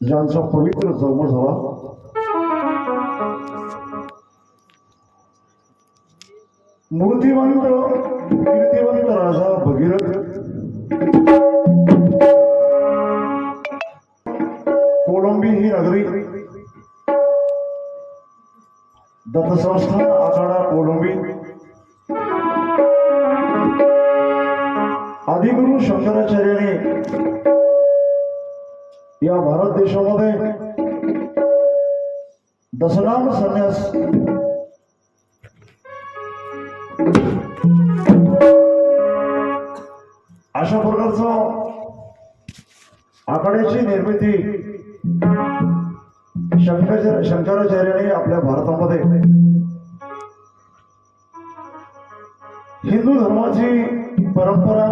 ज्यांचा पवित्र जन्म झाला मूर्तिवंत कीर्तिवंत राजा भगीरथ कोलंबी ही नगरी दत्तसंस्थान आखाडा कोलंबी आदिगुरु शंकराचार्याने या भारत देशामध्ये दशनाम संन्यास अशा प्रकारचं आखाड्याची निर्मिती शंकराचार्याने आपल्या भारतामध्ये हिंदू धर्माची परंपरा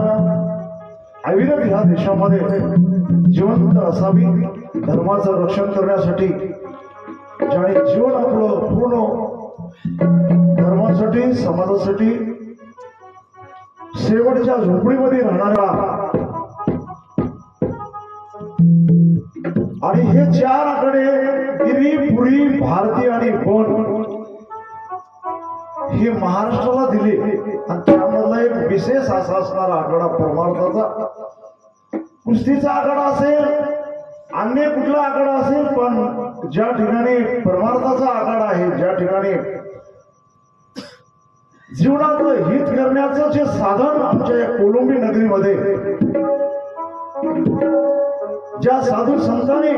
अविरत ह्या देशामध्ये जिवंत असावी, धर्माचं रक्षण करण्यासाठी ज्याने जीवन आपलं पूर्ण धर्मासाठी समाजासाठी शेवटच्या झोपडीमध्ये राहणारा आणि हे चार आकडे गिरी पुरी भारती आणि वन हे महाराष्ट्राला दिले आणि त्यामधला एक विशेष असा असणारा आकडा परमार्थाचा कुस्तीचा आकडा असेल अन्य कुठला आकडा असेल पण ज्या ठिकाणी परमार्थाचा आकडा आहे ज्या ठिकाणी जीवनाचं हित करण्याचं जे साधन आमच्या या कोलंबी नगरीमध्ये ज्या साधू संतांनी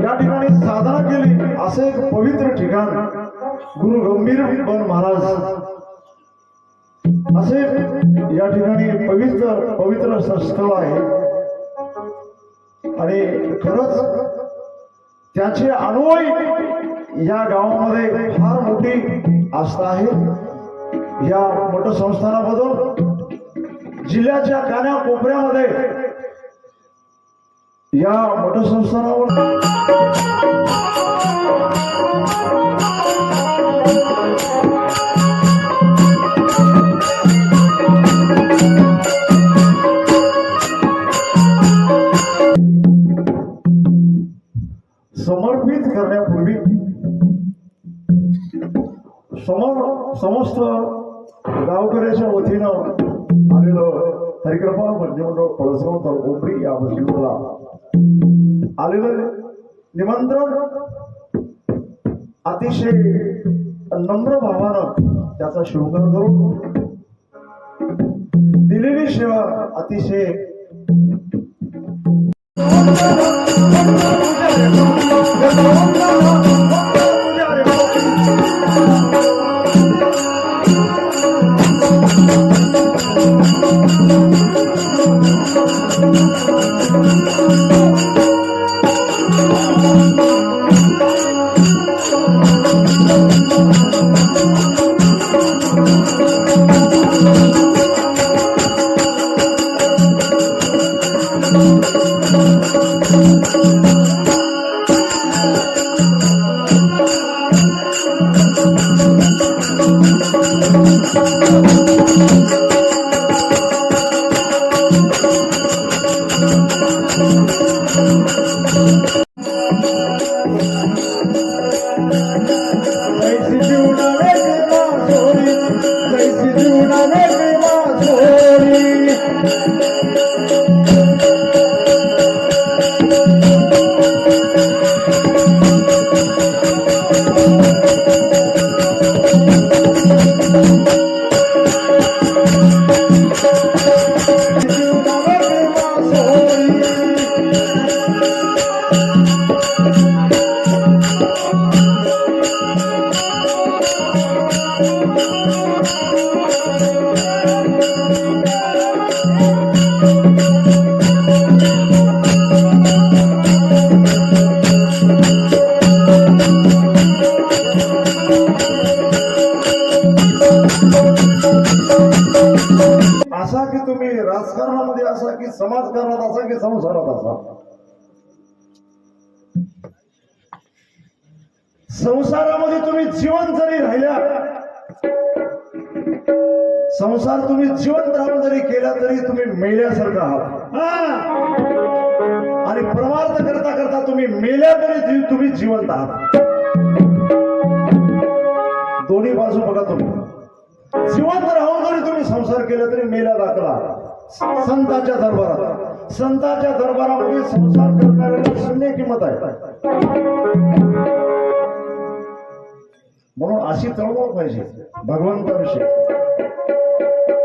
या ठिकाणी साधना केली असे एक पवित्र ठिकाण गुरु गंभीर बन महाराज असे या ठिकाणी पवित्र स्थळ आहे आणि खरंच त्याचे अनुयायी या गावामध्ये फार मोठी आस्था आहे। या मोठ्या संस्थानाबद्दल जिल्ह्याच्या कानाकोपऱ्यामध्ये या मोठ्या संस्थानावर समर्पित करण्यापूर्वी समस्त गावकऱ्याच्या वतीनं आलेलं हरिकृपा मंदिर पळसगाव तळकोपरी या बसलीला आलेलं निमंत्रण अतिशय नम्र भावानं त्याचा स्वीकार करून दिलेली सेवा अतिशय असा की तुम्ही राजकारणामध्ये असा की समाजकारणात असा की संसारात असा संसारामध्ये तुम्ही जीवन जरी राहिल्या संसार तुम्ही जिवंत राहून जरी केला तरी तुम्ही मेल्यासारखं आहात, आणि परमार्थ करता करता तुम्ही मेल्या तरी तुम्ही जिवंत आहात. दोन्ही बाजू बघा. तुम्ही जिवंत राहून जरी तुम्ही संसार केला तरी मेल्या दाखला. संतांच्या दरबारामध्ये संसार करणाऱ्याला शून्य किंमत आहे. म्हणून अशी तळमळ पाहिजे भगवंताविषयी.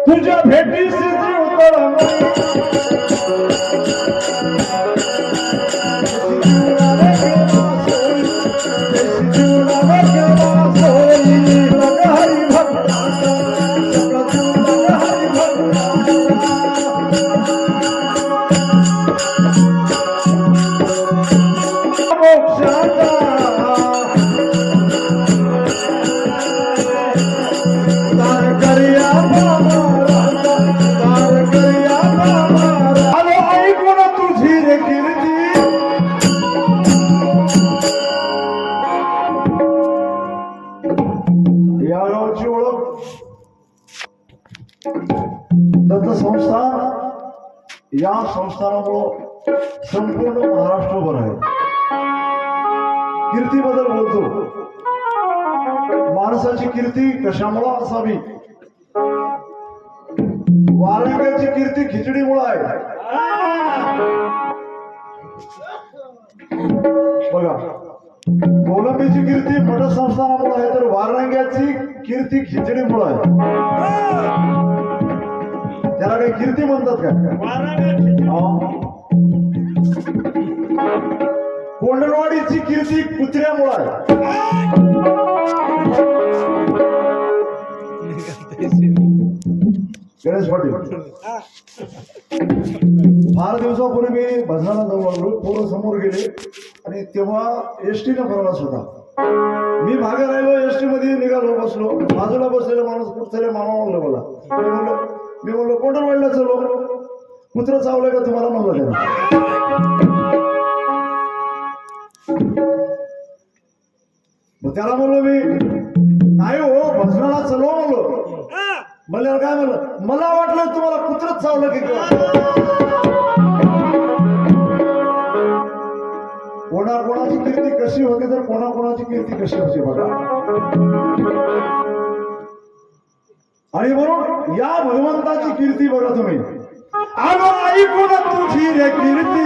तुझ्या भेटीस संस्थान, या संस्थानामुळं संपूर्ण महाराष्ट्रभर आहे. कीर्तीबद्दल बोलतो. माणसाची कीर्ती कशामुळे असावी? वारंग्याची कीर्ती खिचडीमुळे आहे. बघा, कोलंबीची कीर्ती मठ संस्थानामुळे आहे, तर वारंग्याची कीर्ती खिचडीमुळे आहे. त्याला काही कीर्ती म्हणतात का? कोंडलवाडीची कीर्ती कुत्र्यामुळे आहे. गणेश पाटील, फार दिवसापूर्वी मी भजनाला जाऊ लागलो. पोरं समोर गेले आणि तेव्हा एसटीनं प्रवास होता. मी मागे राहिलो, एसटी मध्ये निघालो, बसलो. बाजूला बसलेला माणूस कुठे मामा म्हणलं मला. मी म्हणलो कोंडलवाडीला चलो. कुत्र चावलंय का तुम्हाला म्हणलं त्याला. मग त्याला म्हणलो मी, नाही हो भजनाला चलो म्हणलो. मला काय म्हणलं, मला वाटलं तुम्हाला कुत्रच चावलं की काय. कोणाकोणाची कीर्ती कशी होते तर कोणाकोणाची कीर्ती कशी होते बघा. आणि म्हणून या भगवंताची कीर्ती बघा तुम्ही. आलो ऐकून तुझी रे कीर्ती,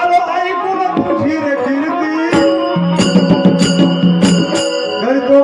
आलो ऐकून तुझी रे कीर्ती, करतो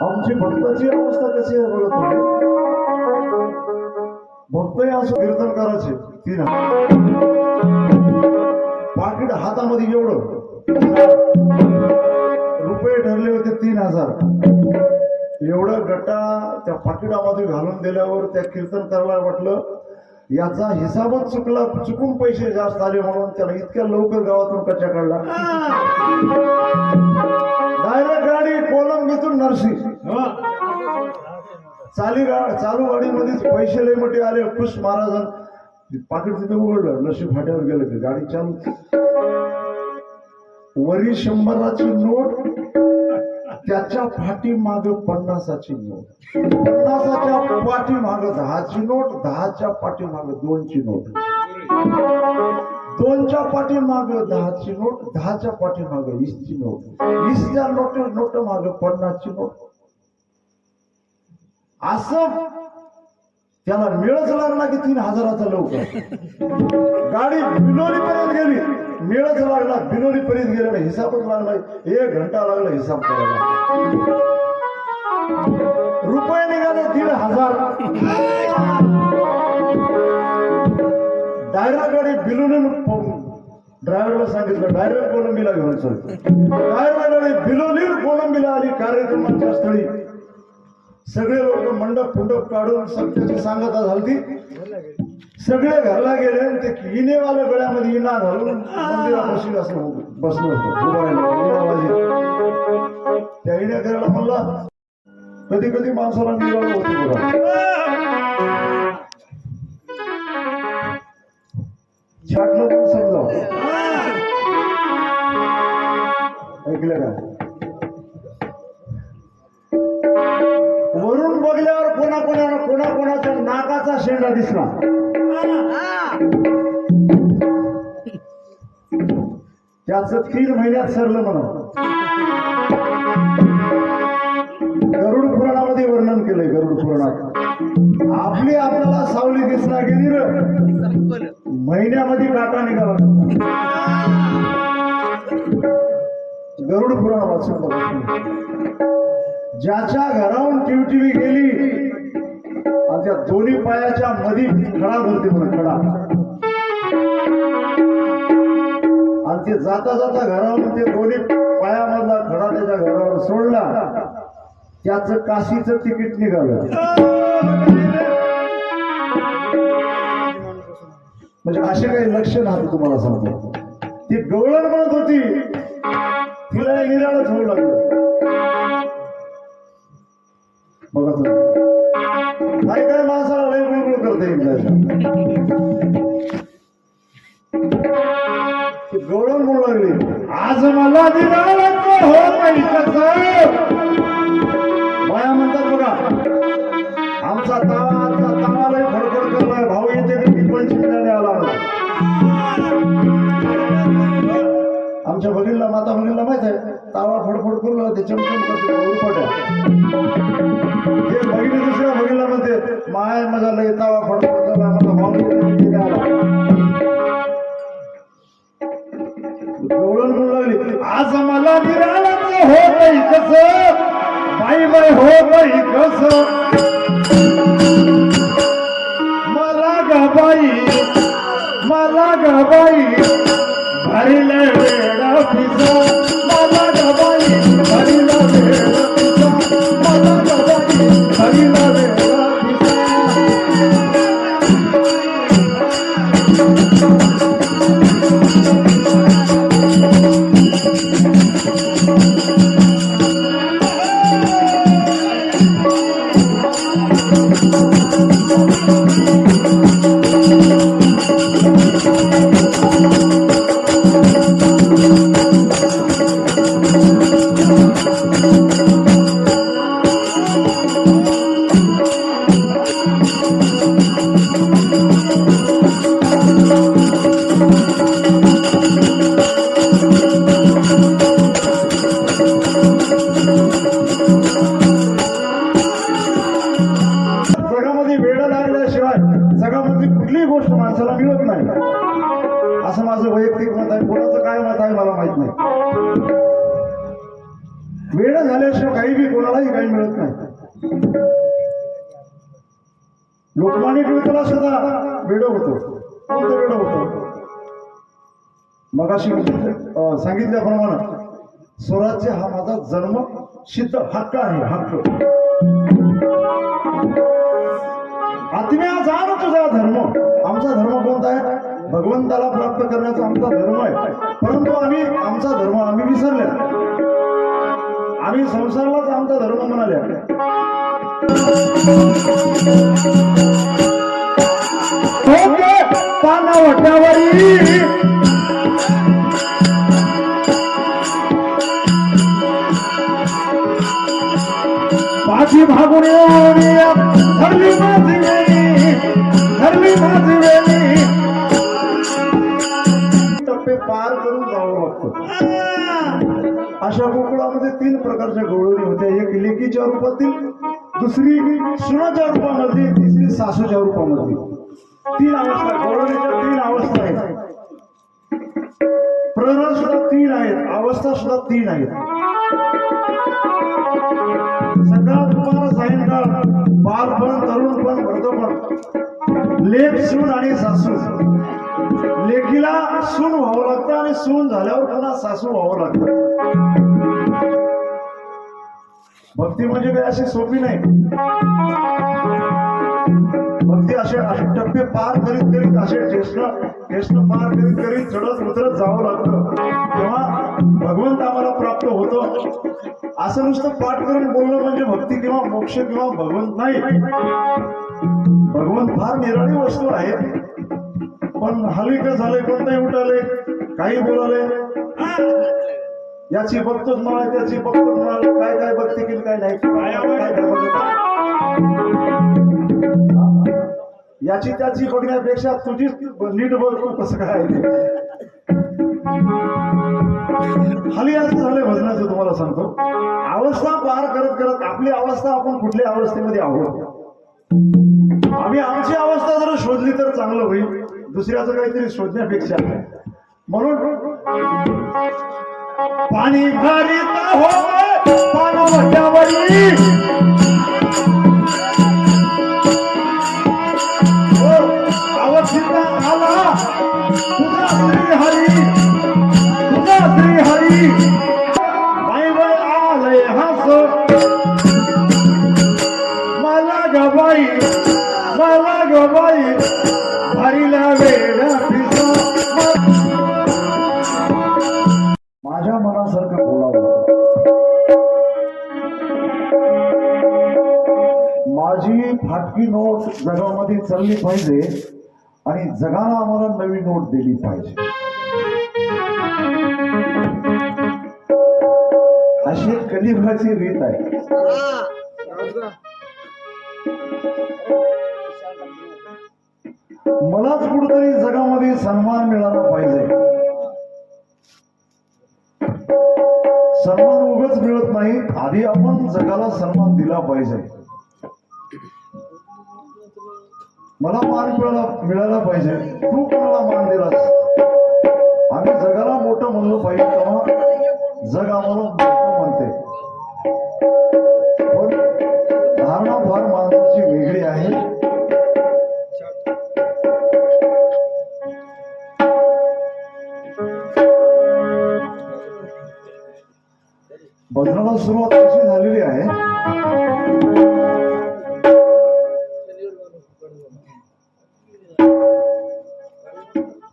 आमची भक्ताची अवस्था कशी आहे बघा तुम्ही. भक्तही असं कीर्तन करायचे. 3 पाकिट हातामध्ये एवढं रुपये ठरले होते 3000. एवढं गटा त्या पाकिटामध्ये घालून दिल्यावर त्या कीर्तन करायला वाटलं याचा हिसाबच चुकून पैसे जास्त आले म्हणून त्याला इतक्या लवकर गावातून कच्चा काढला. डायरेक्ट गाडी कोलंबीतून नरसी. चालू गाडीमध्येच पैसे लय मोठे आले. खुश महाराजांना पाकिट तिथे उघडलं, नशीब फाट्यावर गेलं की गाडी चालू. वरी 100ची नोट, त्याच्या पाठीमाग 50ची नोट, 50च्या पाठीमाग 10ची नोट, 10च्या पाठीमाग 2ची नोट, 2च्या पाठीमाग 10ची नोट, 10च्या पाठीमाग 20ची नोट, 20च्या नोट माग 50ची नोट. असं त्याला मिळच लागला की 3,000चा लवकर गाडी बिनोली पर्यंत गेली, मिळच लागला, बिनोली पर्यंत गेला, हिसाबच लागला, 1 घंटा लागला हिसाब करायला. रुपये निघाले 1,500. डायरेक्ट गाडी बिलोली, ड्रायव्हरला सांगितलं डायरेक्ट कोलंबीला घेऊन चल. डायरेक्ट गाडी बिलोली कोलंबीला आली. कार्यक्रमाच्या स्थळी सगळे लोक मंडप फुंडप काढून सत्याची सांगता झाली. सगळे घरला गेले आणि ते इनेवाल्या गळ्यामध्ये इना घालून मंदिरापाशी असं बसलो होतो. त्या इण्या करायला म्हणला कधी कधी माणसाला निघालं होती बघा. छाटलं पण समजा ऐकलं का. वरून बघल्यावर कोणाकोणाचा नाकाचा शेंडा दिसला. त्याच 3 महिन्यात सरलं म्हणा. गरुड पुराणामध्ये वर्णन केलंय. गरुड पुराणात आपली आपल्याला सावली दिसला गेली र, महिन्यामध्ये काटा निघाला. गरुड पुराण वाचून बघा. ज्याच्या घराहून टिवटिवी गेली आणि त्या दोन्ही पायाच्या मध्ये खडा धरते म्हणून खडा, आणि ते जाता जाता घरावरून ते दोन्ही पायामधला खडा त्याच्या घरावर सोडला, त्याचं काशीचं तिकीट निघालं. म्हणजे असे काही लक्षण आहे तुम्हाला सांगतो. ती गवळण म्हणत होती, तिला निराळच होऊ लागलं. बघा तुम्ही काही काही माणसाला लय गुळगुळ करता येईल. गवळण म्हणू लागली, आज मला निराळच हो माया म्हणतात बघा, आमचा तावा लय फडफड करलाय, भाऊ येते की 25 आला. आमच्या बघीला माता बघीला माहित आहे, तावा फडफड करून ते चमचम करते उरपट्या. ते बघितले दुसऱ्या बघीला म्हणते माय माझा लय तावा फडफड करला, माझा भाऊ येते आला. गवळण म्हणू लागली, आज मला निराळच होत कसं बाई बाई हो बाई कसं, मला ग बाई भरिले वेळ पिसा, मला ग बाई भरिला वेळ पिसा, मला ग बाई भरिला वेळ पिसा. जगामध्ये वेळ लागल्याशिवाय जगामधली कुठलीही गोष्ट माणसाला मिळत नाही, असं माझं वैयक्तिक मत आहे. कोणाचं काय मत आहे मला माहित नाही. वेळ झाल्याशिवाय काही बी कोणालाही काही मिळत नाही. लोकमान्य टिळकाला सुद्धा वेळ होतो. कोणतं वेळ होतं? मगाशी सांगितल्याप्रमाणे स्वराज्य हा माझा जन्म सिद्ध हक्क आहे. हक्क आत्म्या जाण तुझा धर्म. आमचा धर्म कोणता आहे? भगवंताला प्राप्त करण्याचा आमचा धर्म आहे. परंतु आमचा धर्म आम्ही विसरल्या. आम्ही संसारालाच आमचा धर्म म्हणाल्या. पानावट्यावरी पाठी भागून धरली माझी वेणी टप्पे पार करून जावं लागतं. अशा गोकुळामध्ये 3 प्रकारच्या गवळणी होत्या. एक लेकीच्या रूपातील, दुसरी सुनाच्या रूपामध्ये, तिसरी सासूच्या रूपामध्ये. 3 अवस्था, गौरवण्याच्या 3 अवस्था आहेत. प्रहरण सुद्धा 3 आहेत, अवस्था सुद्धा 3 आहेत. सकाळ दुपार सायंकाळ, बालपण, तरुणपण, वृद्धपण, लेक, सून आणि सासू. लेकीला सून व्हावं लागतं आणि सून झाल्यावर पुन्हा सासू व्हावं लागतं. भक्ती म्हणजे काही अशी सोपी नाही. भक्ती असे टप्पे पार करीत करीत, असे टेस्ट पार करीत करीत चढत उतरत जावं लागतं, तेव्हा भगवंत आम्हाला प्राप्त होतो. असं नुसतं पाठ करून बोलणं म्हणजे भक्ती किंवा मोक्ष किंवा भगवंत नाही. भगवंत फार निराळी वस्तू आहे. पण हल्ली काय झालंय, कोणताही उठाले, काही बोलाले, याची बघतोच मला, त्याची बघतोच मला, काय काय भक्ती केली, काय नाही, काय काय बघत, याची त्याची बघण्यापेक्षा तुझी नीट बघ तू कसं काय. हल्ली असं झालंय भजनाचं. तुम्हाला सांगतो, अवस्था पार करत करत आपली अवस्था, आपण कुठल्या अवस्थेमध्ये आहोत, आम्ही आमची अवस्था जर शोधली तर चांगलं होईल, दुसऱ्याचं काहीतरी शोधण्यापेक्षा. म्हणून पाणी भरीत हो पाणवट्यावरी, अवस्थित आला तुझा श्री हरी, तुझा श्री हरी. बाई बाई आलंय हस मला ग बाई, मला ग बाई, हरीला वेळ माझ्या मनासारखं बोलावं. माझी फाटकी नोट जगामध्ये चालली पाहिजे आणि जगाला आम्हाला नवी नोट दिली पाहिजे, अशी कलियुगाची रीत आहे. मलाच कुठेतरी जगामध्ये सन्मान मिळाला पाहिजे. सन्मान उगाच मिळत नाही, आधी आपण जगाला सन्मान दिला पाहिजे. मला मान मिळाला पाहिजे, तू कोणाला मान दिलास, आम्ही जगाला मोठं म्हणलो पाहिजे, तेव्हा जग आम्हाला मोठं म्हणते. पण धारणा फार माणसाची वेगळी आहे. भजनाला सुरुवात कशी झालेली आहे,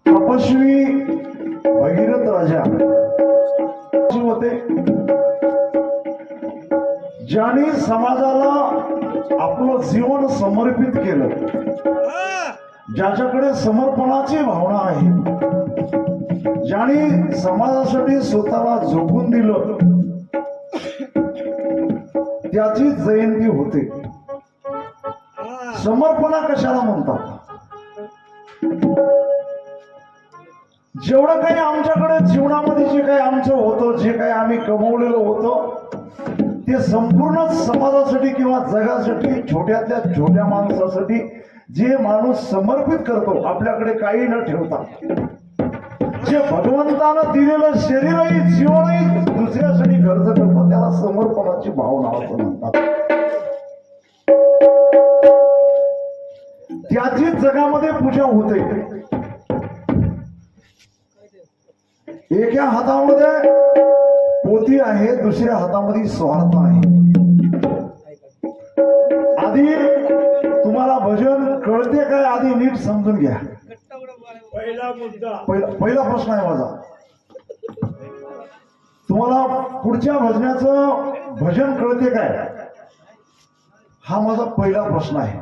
तपस्वी भगीरथ राजा होते, ज्याने समाजाला आपलं जीवन समर्पित केलं, ज्याच्याकडे समर्पणाची भावना आहे, ज्याने समाजासाठी स्वतःला झोकून दिलं, त्याची जयंती होते. समर्पणा कशाला म्हणतात? जेवढं काही आमच्याकडे जीवनामध्ये जे काही आमचं होतं, जे काही आम्ही कमवलेलं होतं, ते संपूर्ण समाजासाठी किंवा जगासाठी, छोट्यातल्या छोट्या माणसासाठी जे माणूस समर्पित करतो, आपल्याकडे काही न ठेवता, जे भगवंतानं दिलेलं शरीरही जीवनही दुसऱ्यासाठी खर्च करतो, त्याला समर्पणाची भावना असं म्हणतात. त्याची जगामध्ये पूजा होते. एका हातामध्ये पोथी आहे, दुसऱ्या हातामध्ये स्वार्थ आहे. आधी तुम्हाला भजन कळते काय, आधी नीट समजून घ्या. पहिला प्रश्न आहे माझा, तुम्हाला पुढच्या भजनाचं भजन कळते काय, हा माझा पहिला प्रश्न आहे.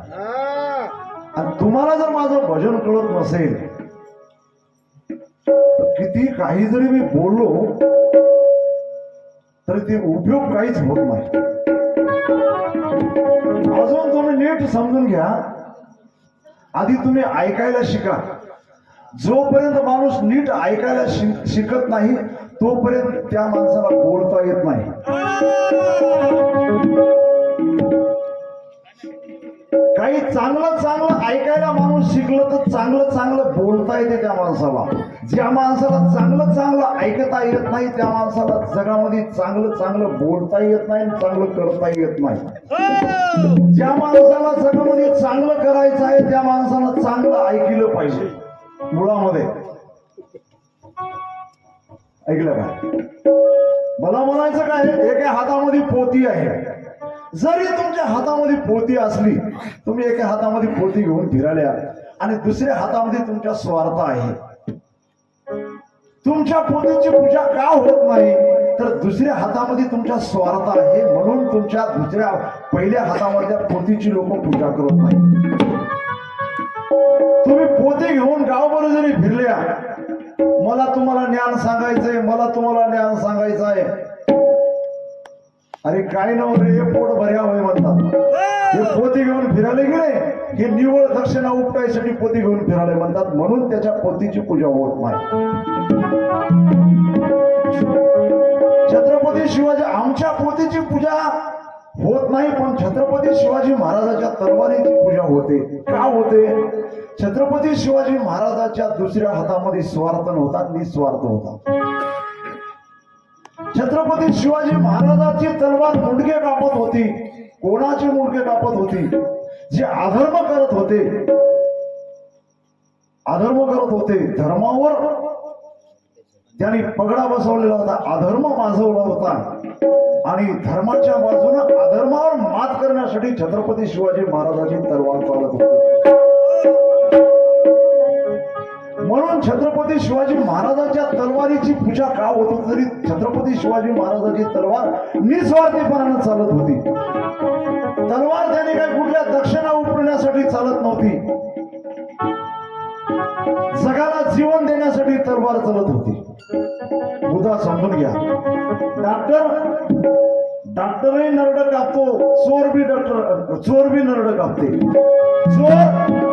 आणि तुम्हाला जर माझं भजन कळत नसेल, किती काही जरी मी बोललो तरी ते उपयोग काहीच होत नाही. अजून तुम्ही नीट समजून घ्या. आधी तुम्ही ऐकायला शिका. जोपर्यंत माणूस नीट ऐकायला शिकत नाही, तोपर्यंत त्या माणसाला बोलता येत नाही. काही चांगलं चांगलं ऐकायला माणूस शिकलं तर चांगलं चांगलं बोलता येते त्या माणसाला. ज्या माणसाला चांगलं चांगलं ऐकता येत नाही त्या माणसाला जगामध्ये चांगलं चांगलं बोलता येत नाही, चांगलं करता येत नाही. ज्या माणसाला जगामध्ये चांगलं करायचं आहे त्या माणसाला चांगलं ऐकलं पाहिजे. मुळामध्ये ऐकलं काय? मला म्हणायचं काय, एका हातामध्ये पोती आहे. जरी तुमच्या हातामध्ये पोती असली, तुम्ही एका हातामध्ये पोती घेऊन फिराल्या आणि दुसऱ्या हातामध्ये तुमचा स्वार्थ आहे, तुमच्या पोतीची पूजा का होत नाही? तर दुसऱ्या हातामध्ये तुमचा स्वार्थ आहे म्हणून तुमच्या दुसऱ्या पहिल्या हातामधल्या पोतीची लोक पूजा करत नाही. तुम्ही पोते घेऊन गावभर जरी फिरल्या, मला तुम्हाला ज्ञान सांगायचंय, मला तुम्हाला ज्ञान सांगायचं आहे, अरे काय नव रे, हे पोट भर्या होय म्हणतात. हे पोती घेऊन फिरायला गेले, हे निव्वळ दक्षिणा उपटायसाठी पोती घेऊन फिरायला म्हणतात, म्हणून त्याच्या पोतीची पूजा होत नाही. छत्रपती शिवाजी, आमच्या पोतीची पूजा होत नाही, पण छत्रपती शिवाजी महाराजांच्या तलवारीची पूजा होते. का होते? छत्रपती शिवाजी महाराजांच्या दुसऱ्या हातामध्ये स्वार्थ नव्हता, निस्वार्थ होता. छत्रपती शिवाजी महाराजांची तलवार मुंडके कापत होती. कोणाची मुंडके कापत होती? जे अधर्म करत होते, अधर्म करत होते, धर्मावर त्यांनी पगडा बसवलेला होता, अधर्म माजवला होता आणि धर्माच्या बाजूने अधर्मावर मात करण्यासाठी छत्रपती शिवाजी महाराजांची तलवार चालत होती. म्हणून छत्रपती शिवाजी महाराजांच्या तलवारीची पूजा का होत होती? तरी छत्रपती शिवाजी महाराजांची तलवार निस्वार्थीपणाने चालत होती. तलवार त्याने काही कुठल्या दक्षिणा उपटण्यासाठी चालत नव्हती, जगाला जीवन देण्यासाठी तलवार चालत होती. मुद्दा समजून घ्या. डॉक्टरही नरड कापतो, चोर बी नरड कापते. चोर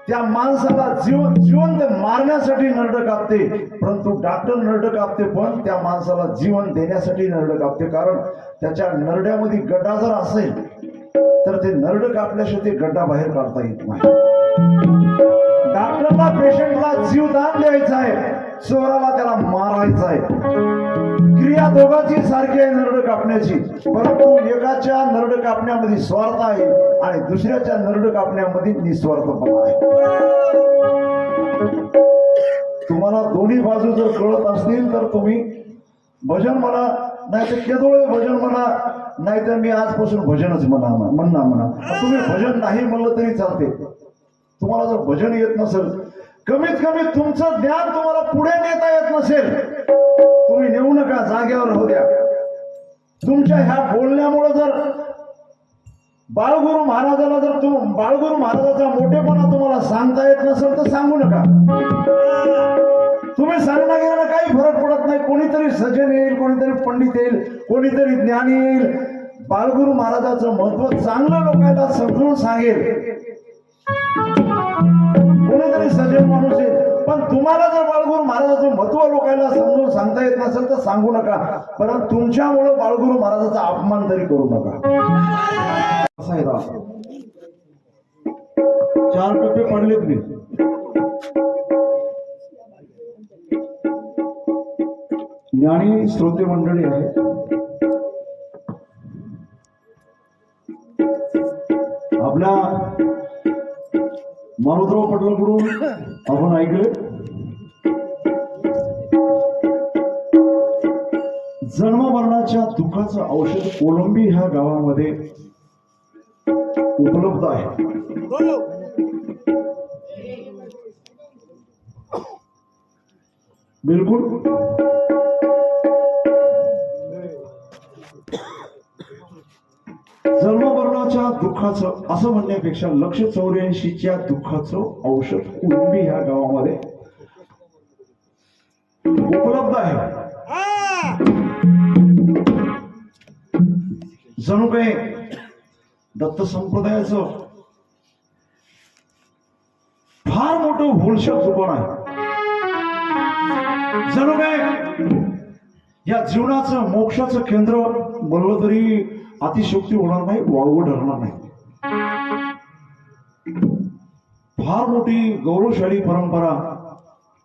त्या माणसाला जिवंत मारण्यासाठी नरड कापते, परंतु डॉक्टर नरड कापते पण त्या माणसाला जीवन देण्यासाठी नरड कापते. कारण त्याच्या नरड्यामध्ये गड्डा जर असेल तर ते नरड कापल्याशिवाय ते गड्डा बाहेर काढता येत नाही. डॉक्टरला पेशंटला जीवदान द्यायचं आहे, चोराला त्याला मारायचं आहे. क्रिया दोघांची सारखी आहे नरड कापण्याची, परंतु एकाच्या नरड कापण्यामध्ये स्वार्थ आहे आणि दुसऱ्याच्या नरड कापण्यामध्ये निस्वार्थपणा आहे. तुम्हाला दोन्ही बाजू जर कळत असतील तर तुम्ही भजन म्हणा, नाहीतर केदोळे भजन म्हणा, नाहीतर मी आजपासून भजनच म्हणा. तुम्ही भजन नाही म्हणलं तरी चालते. तुम्हाला जर भजन येत नसेल, कमीत कमी तुमचं ज्ञान तुम्हाला पुढे नेता येत नसेल, तुम्ही नेऊ नका, जागेवर राहू द्या. तुमच्या ह्या बोलण्यामुळे जर बाळगुरु महाराजाला बाळगुरु महाराजाचा मोठेपणा तुम्हाला सांगता येत नसेल तर सांगू नका. तुम्ही सांगता गेल्यानं काही फरक पडत नाही. कोणीतरी सज्जन येईल, कोणीतरी पंडित येईल, कोणीतरी ज्ञानी येईल, बाळगुरु महाराजाचं महत्व चांगलं लोकांना समजून सांगेल. कोणीतरी सज्जन माणूस आहे, पण तुम्हाला जर बाळगुरु महाराजाचं महत्व लोकांना समजून सांगता येत नसेल तर सांगू नका, परंतु तुमच्यामुळे बाळगुरु महाराजाचा अपमान तरी करू नका. चार टप्पे पडलेत मी. ज्ञानी श्रोते मंडळी आहे, आपल्या मारुतराव पाटलांकडून आपण ऐकले जन्म मरणाच्या दुःखाचं औषध कोलंबी ह्या गावामध्ये उपलब्ध आहे. बिलकुल जन्ममरणाच्या दुःखाचं असं म्हणण्यापेक्षा 184च्या दुःखाचं औषध कोलंबी ह्या गावामध्ये उपलब्ध आहे. जणू काही दत्त संप्रदायाचं फार मोठं होलसेल दुकान आहे. जणू काय या जीवनाचं मोक्षाचं केंद्र बनलं तरी अतिशोक्ती होणार नाही, वावगं ठरणार नाही. फार मोठी गौरवशाली परंपरा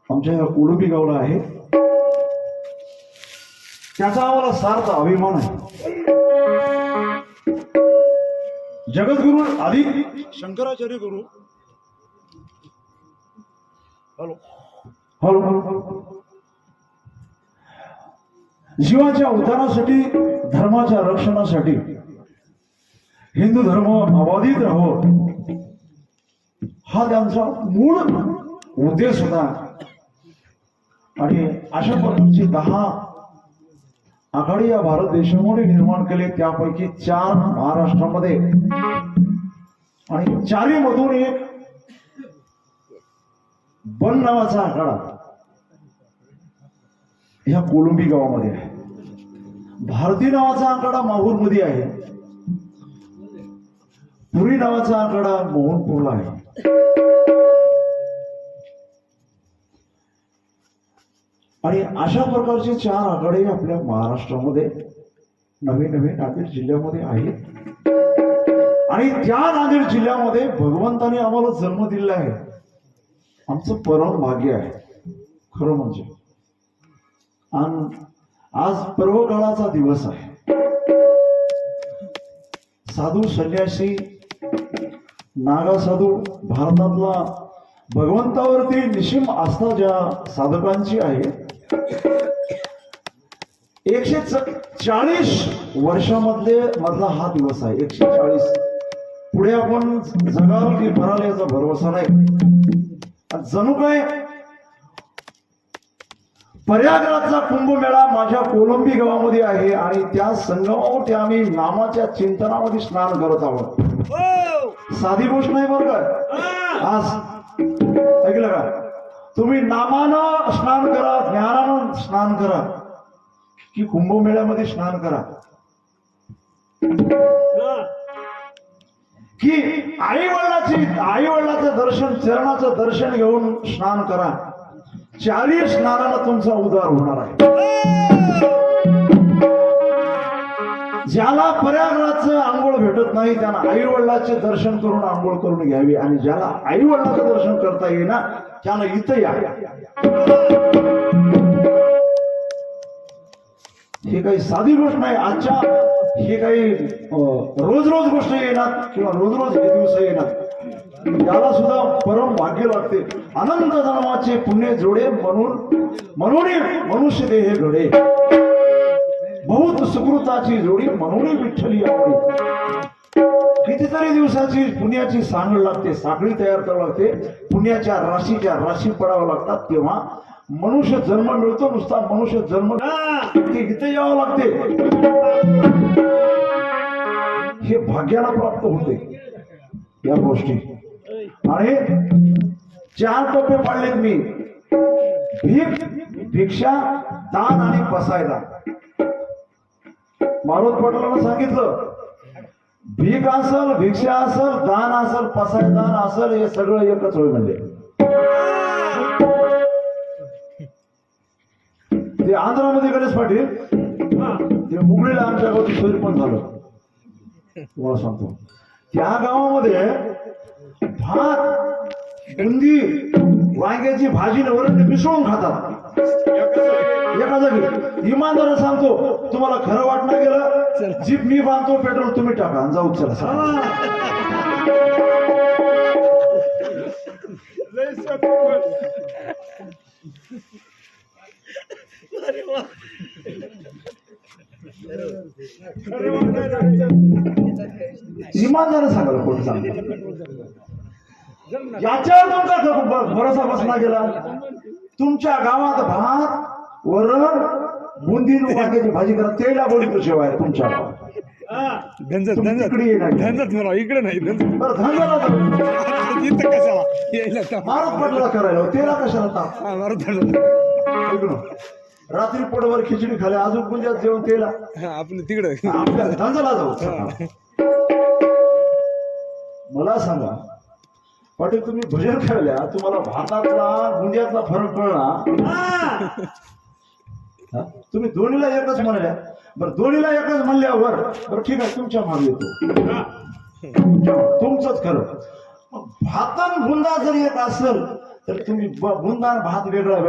आमच्या या कोलंबी गावला आहे. त्याचा आम्हाला सार्थ अभिमान आहे. जगद्गुरु आदि शंकराचार्य गुरु हॅलो हॅलो हॅलो जीवाच्या उद्धारासाठी, धर्माच्या रक्षणासाठी हिंदू धर्म अबाधित राहो हा त्यांचा मूळ उद्देश होता. आणि अशा प्रकारची 10 आघाडी या भारत देशामध्ये निर्माण केले. त्यापैकी 4 महाराष्ट्रामध्ये आणि 4 मधून एक बन नावाचा आखाडा ह्या कोलंबी गावामध्ये आहे. भारती नावाचा आखाडा माहूरमध्ये आहे. पुरी नावाचा आखाडा मोहनपूरला आहे. आणि अशा प्रकारचे 4 आखाडे आपल्या महाराष्ट्रामध्ये नवे नांदेड जिल्ह्यामध्ये आहेत. आणि त्या नांदेड जिल्ह्यामध्ये भगवंताने आम्हाला जन्म दिलेला आहे. आमचं परम भाग्य आहे खरं म्हणजे. आणि आज पर्वकाळाचा दिवस आहे. साधू संन्यासी नागा साधू भारतातला भगवंतावरती निश्चिम आस्था ज्या साधकांची आहे 140 वर्षामधला हा दिवस आहे. 140 पुढे आपण जगाल की भराल याचा भरोसा नाही. जणू काय प्रयागराजचा कुंभमेळा माझ्या कोलंबी गावामध्ये आहे आणि त्या संगमावरती आम्ही नामाच्या चिंतनामध्ये स्नान करत आहोत. साधी गोष्ट नाही बरं का. आज ऐकलं का, तुम्ही नामानं स्नान करा, ज्ञानानं स्नान करा की कुंभमेळ्यामध्ये स्नान करा की आई वडिलाचं दर्शन, चरणाचं दर्शन घेऊन स्नान करा. 4 स्नानाला तुमचा उद्धार होणार आहे. ज्याला प्रयागराजचं आंघोळ भेटत नाही त्यांना आई वडिलाचे दर्शन करून आंघोळ करून घ्यावी. आणि ज्याला आई वडिलाचं दर्शन करता येईना त्याला इथं या. हे काही साधी गोष्ट नाही. आजच्या हे काही रोज गोष्ट येणार किंवा रोज हे दिवस येणार. याला सुद्धा परम भाग्य लागते. अनंत जन्माचे पुण्य जोडे म्हणून मनुष्य देह घडे. बहुत सुकृताची जोडी म्हणून विठ्ठली आवडी. कितीतरी दिवसाची पुण्याची सांगड लागते, साखळी तयार करावी लागते. पुण्याच्या राशी पडाव्या लागतात. तेव्हा मनुष्य जन्म मिळतो. नुसता मनुष्य जन्म इथे यावं लागते. हे भाग्याला प्राप्त होते या गोष्टी. आणि 4 टप्पे पाडलेत मी. भिक्षा, दान आणि बसायला. मारुत पाटलांना सांगितलं भीक असल, भिक्षा असल, दान असल, पसायदान असल, हे सगळं एकच होय म्हणजे. ते आंध्रामध्ये गणेश पाटील ते मुंबईला आमच्या गावात सरपंच झालं. तुम्हाला सांगतो त्या गावामध्ये भात, बुंदी, वांग्याची भाजी वरण मिसळून खातात एका जागी. इमानदार सांगतो तुम्हाला खरं वाटणं गेलं जीप मी बांधतो, पेट्रोल तुम्ही टाका आणि जाऊ. चला इमानदार सांगायला कोण सांगतो. याच्यावर तुमचा भरोसा बसला गेला. तुमच्या गावात भात, वरण, बुंदी, वांग्याची भाजी करा, तेला बोलतो शिवाय तुमच्या इकडे नाही मारत पडला करायला तेला कशाला. रात्री पोटभर खिचडी खाली अजून पुंजात जेवण तेला आपण तिकडे आपल्या धंद्याला जाऊ. मला सांगा पाटील, तुम्ही भजन खेळल्या, तुम्हाला भातातला गुंड्यातला फरक कळला. तुम्ही दोन्हीला एकच म्हणल्या. बरं दोन्हीला एकच म्हणल्यावर बरं ठीक आहे तुमच्या मागे येतो. तुमचंच खरं. भात आणि बुंदा जर एक असेल तर तुम्ही बुंदा आणि भात वेगळा